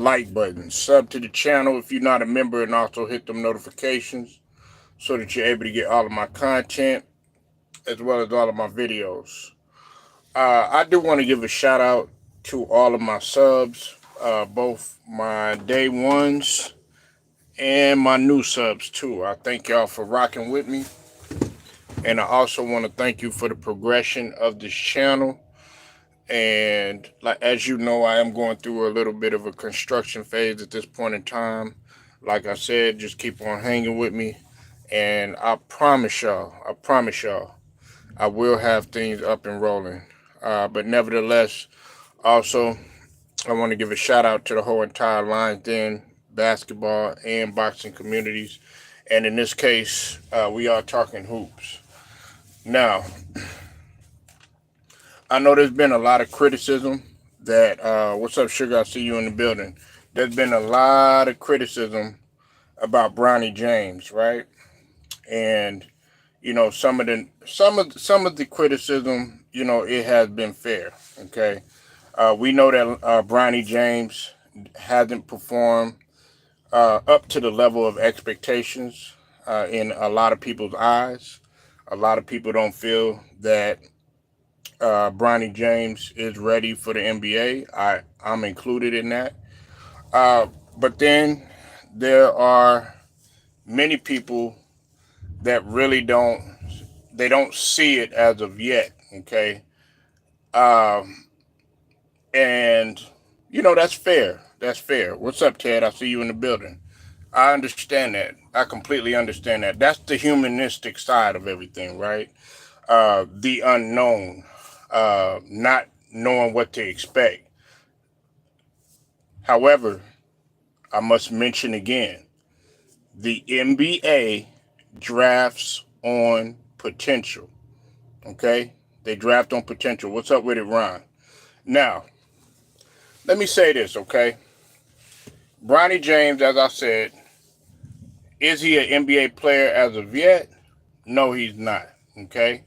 like button, sub to the channel if you're not a member, and also hit them notifications so that you're able to get all of my content as well as all of my videos. I do want to give a shout out to all of my subs, both my day ones and my new subs too. I thank y'all for rocking with me, and I also want to thank you for the progression of this channel. And like as you know, I am going through a little bit of a construction phase at this point in time. Like I said, just keep on hanging with me, and I promise y'all, I will have things up and rolling. But nevertheless, also I want to give a shout out to the whole entire Lions Den basketball and boxing communities, and in this case, we are talking hoops. Now, I know there's been a lot of criticism that what's up, Sugar? I see you in the building. There's been a lot of criticism about Bronny James, right? And some of the criticism, it has been fair. Okay, we know that Bronny James hasn't performed up to the level of expectations in a lot of people's eyes. A lot of people don't feel that Bronny James is ready for the NBA. I'm included in that. But then there are many people that really don't see it as of yet. Okay, um, and that's fair. That's fair. What's up, Ted? I see you in the building. I understand that. I completely understand that. That's the humanistic side of everything, right? The unknown, not knowing what to expect. However, I must mention again, the NBA drafts on potential. Okay? They draft on potential. What's up with it, Ron? Now, let me say this, okay? Bronny James, as I said, is he an NBA player as of yet? No, he's not. Okay?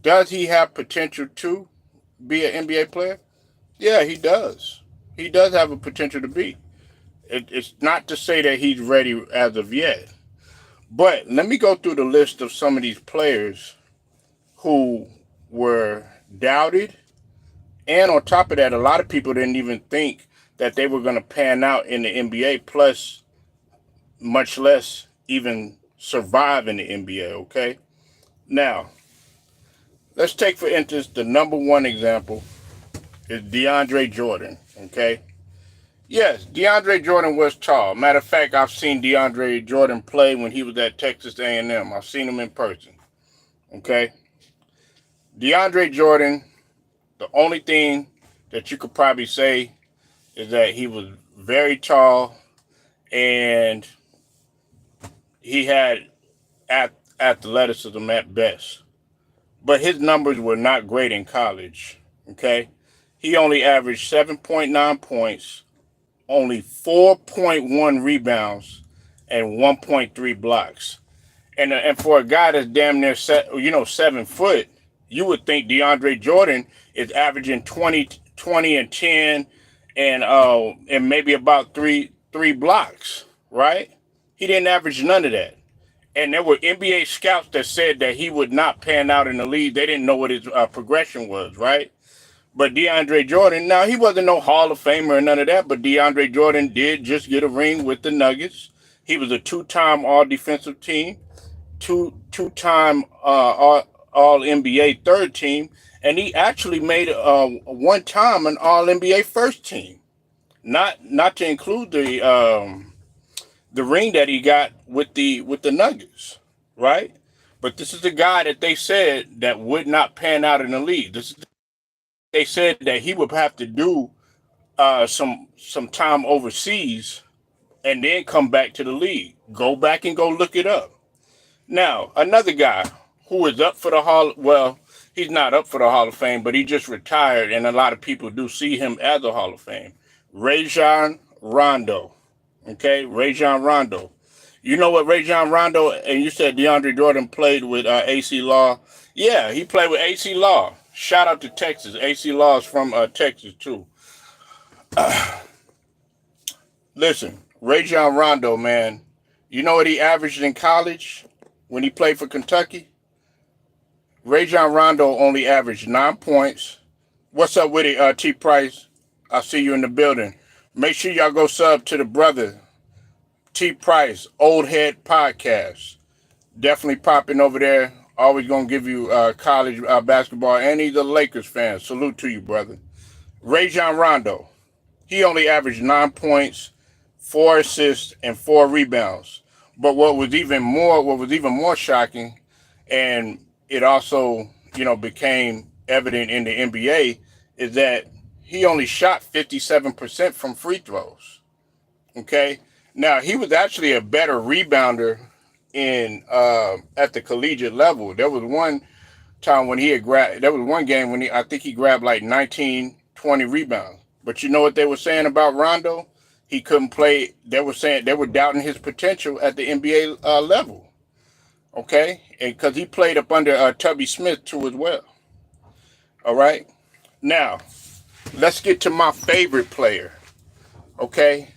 Does he have potential to be an NBA player? Yeah, he does. He does have a potential to be. It's not to say that he's ready as of yet. But let me go through the list of some of these players who were doubted. And on top of that, a lot of people didn't even think that they were going to pan out in the NBA, plus, much less even survive in the NBA, okay? Now, let's take, for instance, the number one example is DeAndre Jordan, okay? Yes, DeAndre Jordan was tall. Matter of fact, I've seen DeAndre Jordan play when he was at Texas A&M. I've seen him in person, okay? DeAndre Jordan, the only thing that you could probably say is that he was very tall and he had athleticism at best. But his numbers were not great in college, okay? He only averaged 7.9 points, only 4.1 rebounds, and 1.3 blocks. And for a guy that's damn near 7 foot, you would think DeAndre Jordan is averaging 20 and 10 and maybe about three blocks, right? He didn't average none of that. And there were NBA scouts that said that he would not pan out in the league. They didn't know what his progression was, right? But DeAndre Jordan, now he wasn't no Hall of Famer or none of that, but DeAndre Jordan did just get a ring with the Nuggets. He was a two-time All-Defensive Team, two-time All NBA third team, and he actually made one time an All NBA first team. Not to include the ring that he got with the Nuggets, right? But this is the guy that they said that would not pan out in the league. They said that he would have to do some time overseas and then come back to the league. Go back and go look it up. Now, another guy who is up for the he's not up for the Hall of Fame, but he just retired, and a lot of people do see him as a Hall of Fame. Rajon Rondo. Okay, Rajon Rondo. You know what Rajon Rondo, and you said DeAndre Jordan played with AC Law. Yeah, he played with AC Law. Shout out to Texas. AC Law is from Texas, too. Listen, Rajon Rondo, man, you know what he averaged in college when he played for Kentucky? Rajon Rondo only averaged 9 points. What's up with it, T Price? I see you in the building. Make sure y'all go sub to the brother T Price Old Head Podcast. Definitely popping over there. Always gonna give you college basketball, and he's a Lakers fan. Salute to you, brother. Rajon Rondo. He only averaged 9 points, 4 assists, and 4 rebounds. But what was even more shocking, and it also, became evident in the NBA, is that he only shot 57% from free throws. Okay, now he was actually a better rebounder in at the collegiate level. There was one time when he had grabbed. There was one game when I think he grabbed like 19, 20 rebounds. But you know what they were saying about Rondo? He couldn't play. They were saying they were doubting his potential at the NBA level. Okay, and because he played up under Tubby Smith too as well. All right. Now let's get to my favorite player. Okay,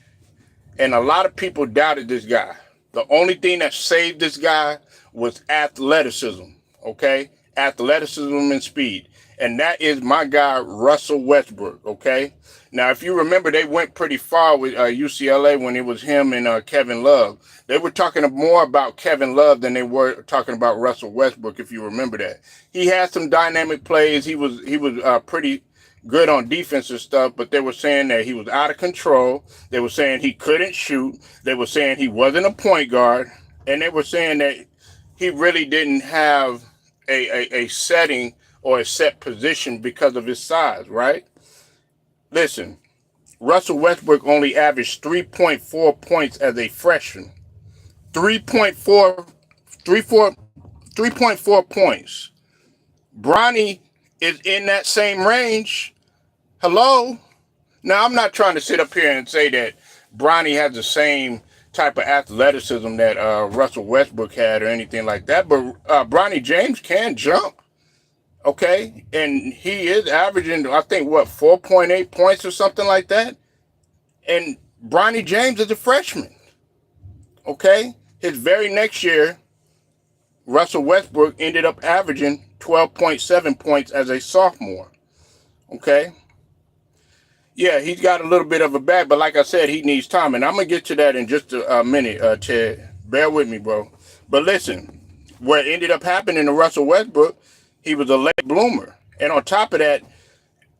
and a lot of people doubted this guy. The only thing that saved this guy was athleticism. Okay, athleticism and speed. And that is my guy, Russell Westbrook, okay? Now, if you remember, they went pretty far with UCLA when it was him and Kevin Love. They were talking more about Kevin Love than they were talking about Russell Westbrook, if you remember that. He had some dynamic plays. He was pretty good on defense and stuff, but they were saying that he was out of control. They were saying he couldn't shoot. They were saying he wasn't a point guard. And they were saying that he really didn't have a setting or a set position because of his size, right? Listen, Russell Westbrook only averaged 3.4 points as a freshman. 3.4 points. Bronny is in that same range. Hello? Now, I'm not trying to sit up here and say that Bronny has the same type of athleticism that Russell Westbrook had or anything like that, but Bronny James can jump. Okay, and he is averaging, I think, 4.8 points or something like that. And Bronny James is a freshman. Okay, his very next year, Russell Westbrook ended up averaging 12.7 points as a sophomore. Okay, yeah, he's got a little bit of a bag, but like I said, he needs time. And I'm going to get to that in just a minute, Ted. Bear with me, bro. But listen, what ended up happening to Russell Westbrook, he was a late bloomer. And on top of that,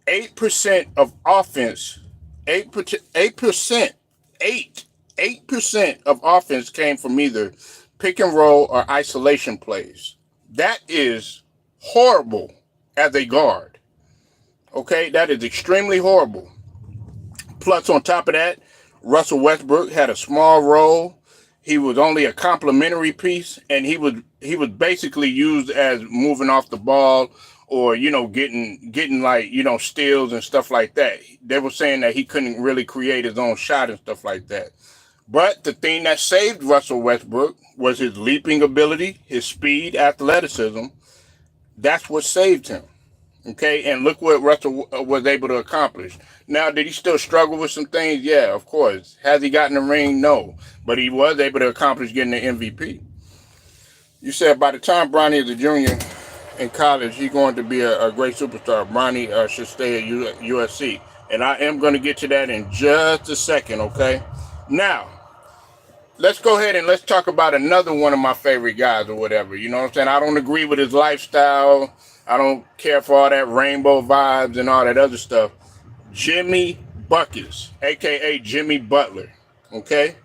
8% of offense, 8% of offense came from either pick and roll or isolation plays. That is horrible as a guard. Okay, that is extremely horrible. Plus, on top of that, Russell Westbrook had a small role. He was only a complimentary piece, and he was basically used as moving off the ball or, getting like, steals and stuff like that. They were saying that he couldn't really create his own shot and stuff like that. But the thing that saved Russell Westbrook was his leaping ability, his speed, athleticism. That's what saved him. Okay, and look what Russell was able to accomplish. Now, did he still struggle with some things? Yeah, of course. Has he gotten the ring? No. But he was able to accomplish getting the MVP. You said by the time Bronny is a junior in college, he's going to be a great superstar. Bronny should stay at USC. And I am going to get to that in just a second, okay? Now, let's go ahead and let's talk about another one of my favorite guys or whatever. You know what I'm saying? I don't agree with his lifestyle. I don't care for all that rainbow vibes and all that other stuff. Jimmy Buckets, a.k.a. Jimmy Butler, okay?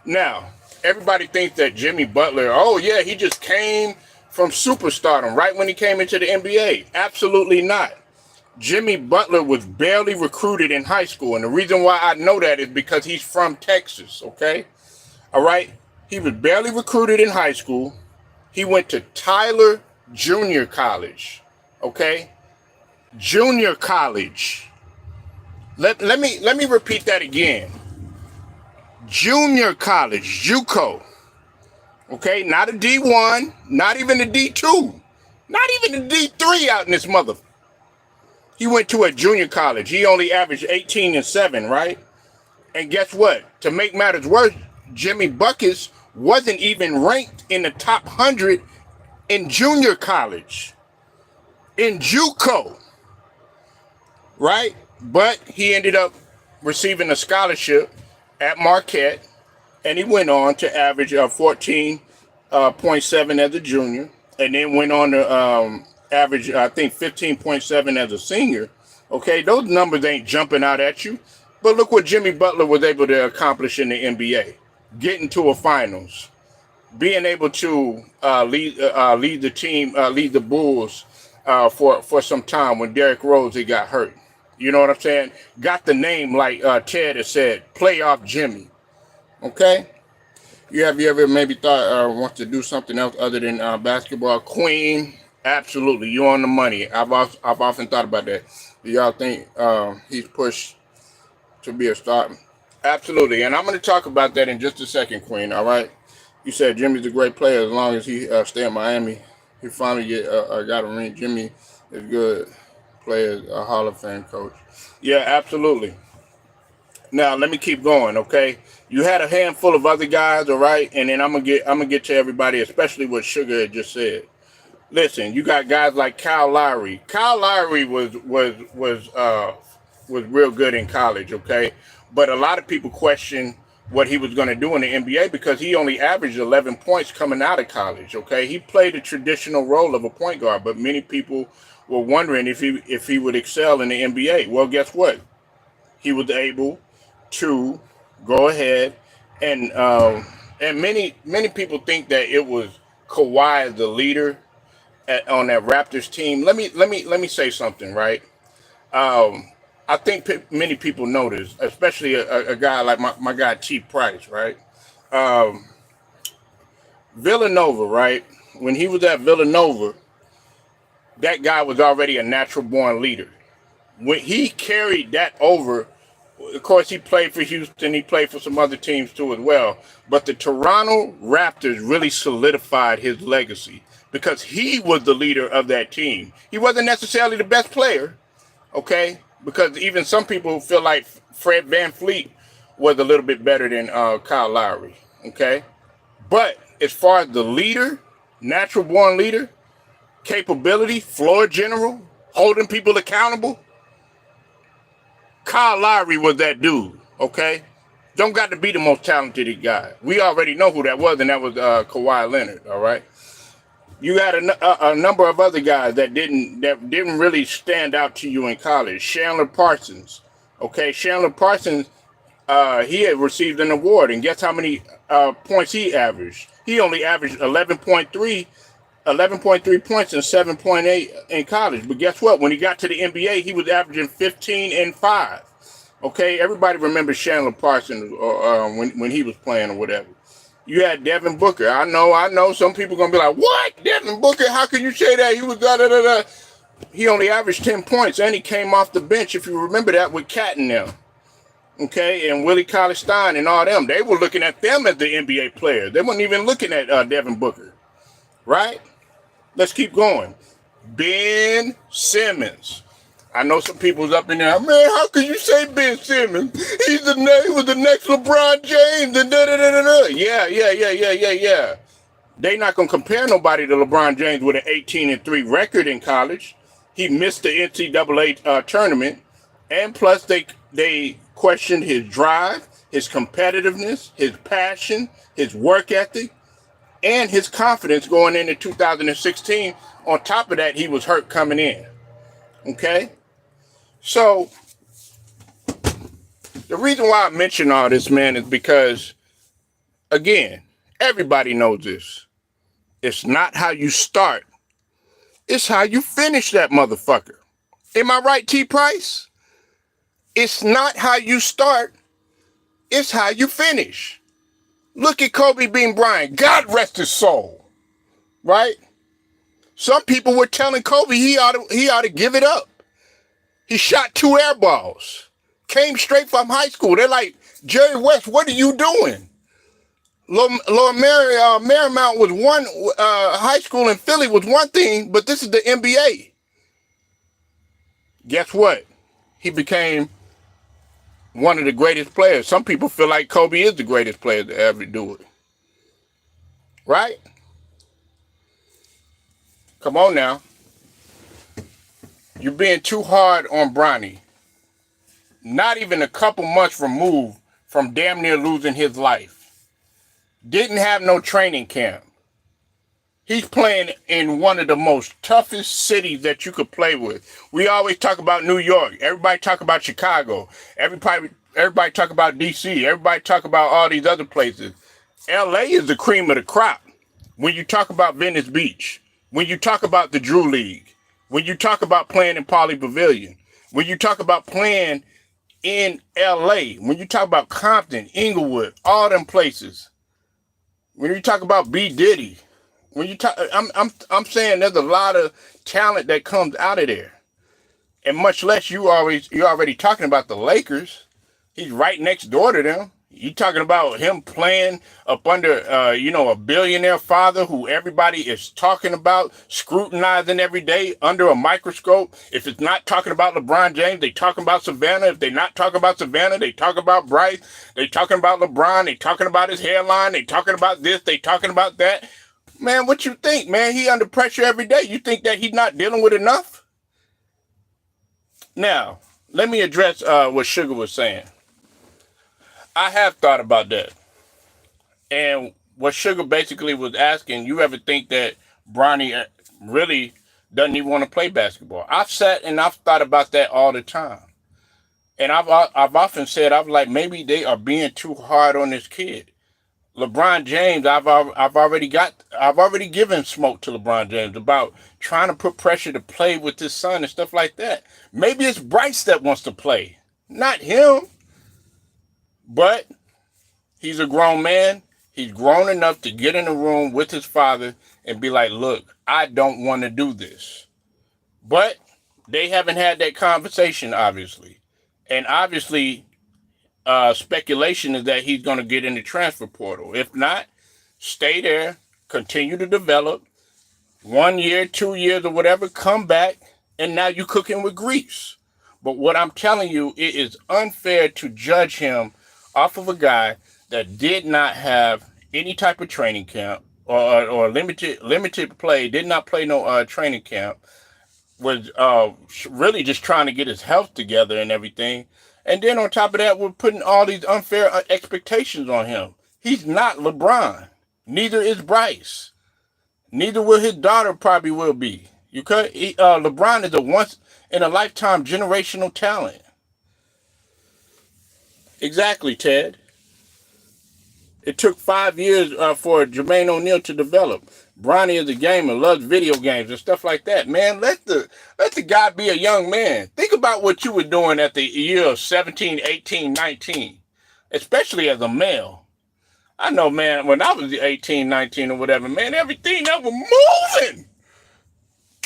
Now, everybody thinks that Jimmy Butler, oh, yeah, he just came from superstardom right when he came into the NBA. Absolutely not. Jimmy Butler was barely recruited in high school, and the reason why I know that is because he's from Texas, okay? All right? He was barely recruited in high school. He went to Tyler Junior College, okay? Junior college. Let me repeat that again. Junior college, JUCO. Okay, not a D1, not even a D2, not even a D3 out in this mother. He went to a junior college. He only averaged 18 and 7, right? And guess what? To make matters worse, Jimmy Buckets wasn't even ranked in the top 100 in junior college, in JUCO, right? But he ended up receiving a scholarship at Marquette, and he went on to average 14.7 as a junior, and then went on to average, I think, 15.7 as a senior. Okay, those numbers ain't jumping out at you. But look what Jimmy Butler was able to accomplish in the NBA. Getting to a finals. Being able to lead the team, lead the Bulls for some time when Derrick Rose he got hurt. You know what I'm saying? Got the name, like Ted has said, playoff Jimmy. Okay? You ever maybe thought want to do something else other than basketball? Queen, absolutely, you on the money. I've often thought about that. Do y'all think he's pushed to be a star? Absolutely, and I'm going to talk about that in just a second, Queen. All right. You said Jimmy's a great player as long as he stay in Miami. He finally got a ring. Jimmy is good player, a Hall of Fame coach. Yeah, absolutely. Now let me keep going, okay? You had a handful of other guys, all right, and then I'm gonna get to everybody, especially what Sugar had just said. Listen, you got guys like Kyle Lowry. Kyle Lowry was real good in college, okay? But a lot of people question what he was going to do in the NBA because he only averaged 11 points coming out of college, okay? He played a traditional role of a point guard, but many people were wondering if he would excel in the NBA. Well, guess what? He was able to go ahead and many people think that it was Kawhi the leader on that Raptors team. Let me say something, right? I think many people notice, especially a guy like my guy T Price, right? Um, Villanova, right? When he was at Villanova, that guy was already a natural born leader. When he carried that over, of course, he played for Houston. He played for some other teams too as well. But the Toronto Raptors really solidified his legacy because he was the leader of that team. He wasn't necessarily the best player, okay? Because even some people feel like Fred VanVleet was a little bit better than Kyle Lowry, okay? But as far as the leader, natural born leader, capability, floor general, holding people accountable, Kyle Lowry was that dude, okay? Don't got to be the most talented guy. We already know who that was, and that was Kawhi Leonard, all right? You had a number of other guys that didn't really stand out to you in college. Chandler Parsons, okay? Chandler Parsons, he had received an award, and guess how many points he averaged? He only averaged 11.3 points and 7.8 in college. But guess what? When he got to the NBA, he was averaging 15 and 5. Okay, everybody remembers Chandler Parsons when he was playing or whatever. You had Devin Booker. I know. Some people gonna be like, "What? Devin Booker? How can you say that? He was da da da da." He only averaged 10 points, and he came off the bench. If you remember that with Cat and them, okay, and Willie Cauley-Stein and all them, they were looking at them as the NBA players. They weren't even looking at Devin Booker, right? Let's keep going. Ben Simmons. I know some people's up in there. Man, how can you say Ben Simmons? He was the next LeBron James. And da da da da da. Yeah. They not gonna compare nobody to LeBron James with an 18-3 record in college. He missed the NCAA tournament, and plus they questioned his drive, his competitiveness, his passion, his work ethic, and his confidence going into 2016. On top of that, he was hurt coming in. Okay? So, the reason why I mention all this, man, is because, again, everybody knows this. It's not how you start. It's how you finish that motherfucker. Am I right, T Price? It's not how you start. It's how you finish. Look at Kobe Bean Bryant. God rest his soul. Right? Some people were telling Kobe he ought to give it up. He shot 2 air balls. Came straight from high school. They're like, Jerry West, what are you doing? Lower Marymount was one, high school in Philly was one thing, but this is the NBA. Guess what? He became one of the greatest players. Some people feel like Kobe is the greatest player to ever do it. Right? Come on now. You're being too hard on Bronny. Not even a couple months removed from damn near losing his life. Didn't have no training camp. He's playing in one of the most toughest cities that you could play with. We always talk about New York. Everybody talk about Chicago. Everybody talk about DC. Everybody talk about all these other places. LA is the cream of the crop. When you talk about Venice Beach, when you talk about the Drew League, when you talk about playing in Poly Pavilion, when you talk about playing in LA, when you talk about Compton, Inglewood, all them places, when you talk about B. Diddy, when you talk, I'm saying there's a lot of talent that comes out of there, and much less you're already talking about the Lakers. He's right next door to them. You talking about him playing up under, a billionaire father who everybody is talking about, scrutinizing every day under a microscope. If it's not talking about LeBron James, they talking about Savannah. If they not talking about Savannah, they talk about Bryce. They talking about LeBron. They talking about his hairline. They talking about this. They talking about that. Man, what you think, man? He under pressure every day. You think that he's not dealing with enough? Now, let me address what Sugar was saying. I have thought about that. And what Sugar basically was asking, you ever think that Bronny really doesn't even want to play basketball? I've sat and I've thought about that all the time. And I've often said, I've like, maybe they are being too hard on this kid. LeBron James, I've already given smoke to LeBron James about trying to put pressure to play with his son and stuff like that. Maybe it's Bryce that wants to play, not him. But he's a grown man. He's grown enough to get in a room with his father and be like, look, I don't want to do this. But they haven't had that conversation, obviously. And obviously, speculation is that he's going to get in the transfer portal. If not, stay there, continue to develop. 1 year, 2 years or whatever, come back, and now you're cooking with grease. But what I'm telling you, it is unfair to judge him off of a guy that did not have any type of training camp or limited play, did not play no training camp, was really just trying to get his health together and everything. And then on top of that, we're putting all these unfair expectations on him. He's not LeBron. Neither is Bryce. Neither will his daughter probably will be. LeBron is a once in a lifetime generational talent. Exactly, Ted. It took 5 years for Jermaine O'Neal to develop. Bronny is a gamer, loves video games and stuff like that. Man, let the guy be a young man. Think about what you were doing at the year of 17, 18, 19, especially as a male. I know, man, when I was 18, 19 or whatever, man, everything that was moving.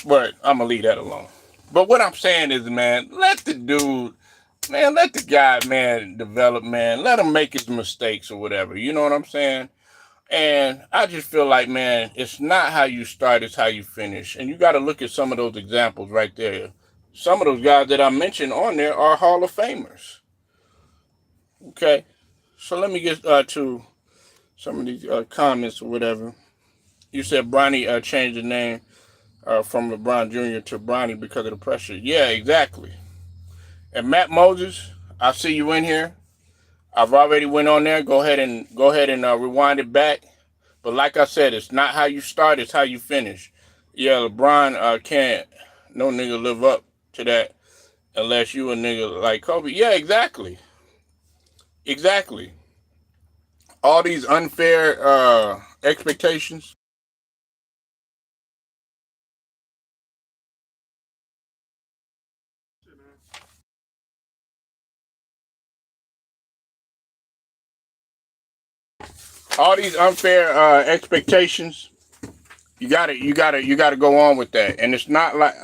But I'm going to leave that alone. But what I'm saying is, man, let the guy, man, develop, man. Let him make his mistakes or whatever. You know what I'm saying? And I just feel like, man, it's not how you start, it's how you finish. And you got to look at some of those examples right there. Some of those guys that I mentioned on there are Hall of Famers. Okay? So let me get to some of these comments or whatever. You said Bronny changed the name from LeBron Jr. to Bronny because of the pressure. Yeah, exactly. And Matt Moses, I see you in here. I've already went on there. Go ahead and rewind it back. But like I said, it's not how you start, it's how you finish. Yeah, LeBron can't no nigga live up to that unless you a nigga like Kobe. Yeah, exactly. Exactly. All these unfair expectations. All these unfair expectations. You gotta go on with that. And it's not like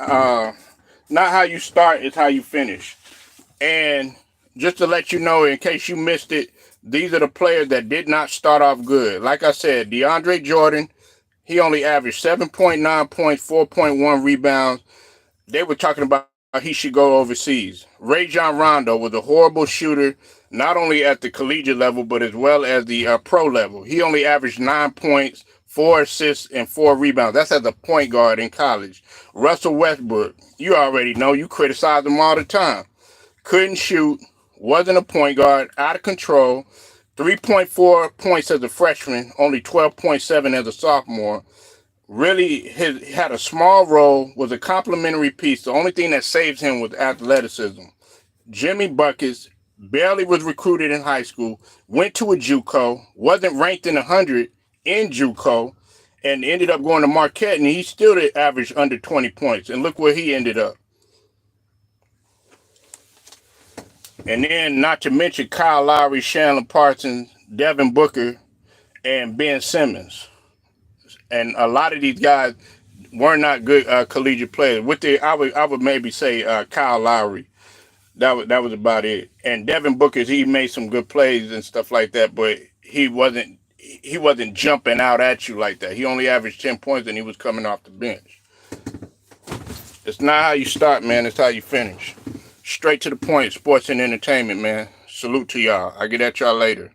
not how you start, it's how you finish. And just to let you know, in case you missed it, these are the players that did not start off good. Like I said, DeAndre Jordan, he only averaged 7.9 points, 4.1 rebounds. They were talking about he should go overseas. Rajon Rondo was a horrible shooter, not only at the collegiate level, but as well as the pro level. He only averaged 9 points, 4 assists, and 4 rebounds. That's as a point guard in college. Russell Westbrook, you already know, you criticize him all the time. Couldn't shoot, wasn't a point guard, out of control. 3.4 points as a freshman, only 12.7 as a sophomore. Really had a small role, was a complimentary piece. The only thing that saves him was athleticism. Jimmy Buckets barely was recruited in high school, went to a JUCO, wasn't ranked in 100 in JUCO, and ended up going to Marquette, and he still did average under 20 points. And look where he ended up. And then, not to mention Kyle Lowry, Chandler Parsons, Devin Booker, and Ben Simmons. And a lot of these guys were not good collegiate players. I would maybe say Kyle Lowry. That was about it. And Devin Booker, he made some good plays and stuff like that, but he wasn't jumping out at you like that. He only averaged 10 points and he was coming off the bench. It's not how you start, man. It's how you finish. Straight to the point. Sports and entertainment, man. Salute to y'all. I'll get at y'all later.